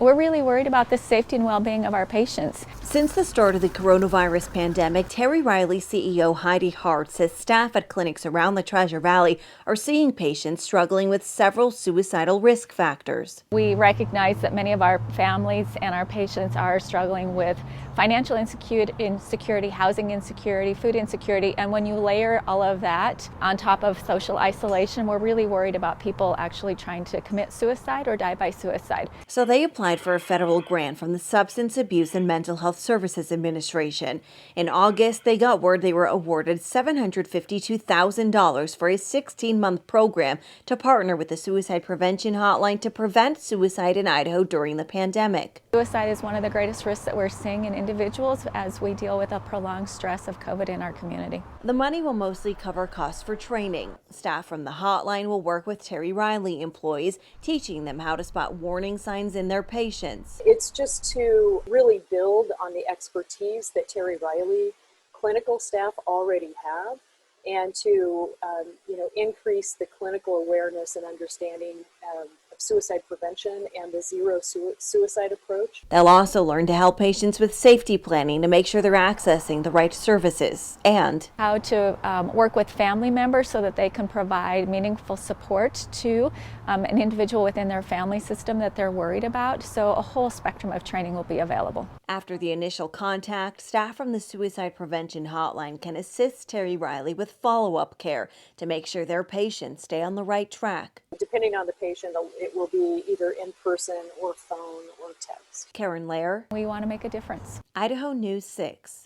We're really worried about the safety and well-being of our patients. Since the start of the coronavirus pandemic, Terry Reilly CEO Heidi Hart says staff at clinics around the Treasure Valley are seeing patients struggling with several suicidal risk factors. We recognize that many of our families and our patients are struggling with financial insecurity, housing insecurity, food insecurity, and when you layer all of that on top of social isolation, we're really worried about people actually trying to commit suicide or die by suicide. So they applied for a federal grant from the Substance Abuse and Mental Health Services Administration. In August, they got word they were awarded $752,000 for a 16-month program to partner with the Suicide Prevention Hotline to prevent suicide in Idaho during the pandemic. Suicide is one of the greatest risks that we're seeing in individuals as we deal with a prolonged stress of COVID in our community. The money will mostly cover costs for training. Staff from the hotline will work with Terry Reilly employees, teaching them how to spot warning signs in their patients. It's just to really build on the expertise that Terry Reilly clinical staff already have, and to increase the clinical awareness and understanding of suicide prevention and the zero suicide approach. They'll also learn to help patients with safety planning to make sure they're accessing the right services, and how to work with family members so that they can provide meaningful support to an individual within their family system that they're worried about. So a whole spectrum of training will be available. After the initial contact, staff from the Suicide Prevention Hotline can assist Terry Reilly with follow-up care to make sure their patients stay on the right track. Depending on the patient, it will be either in person or phone or text. Karen Lair. We want to make a difference. Idaho News 6.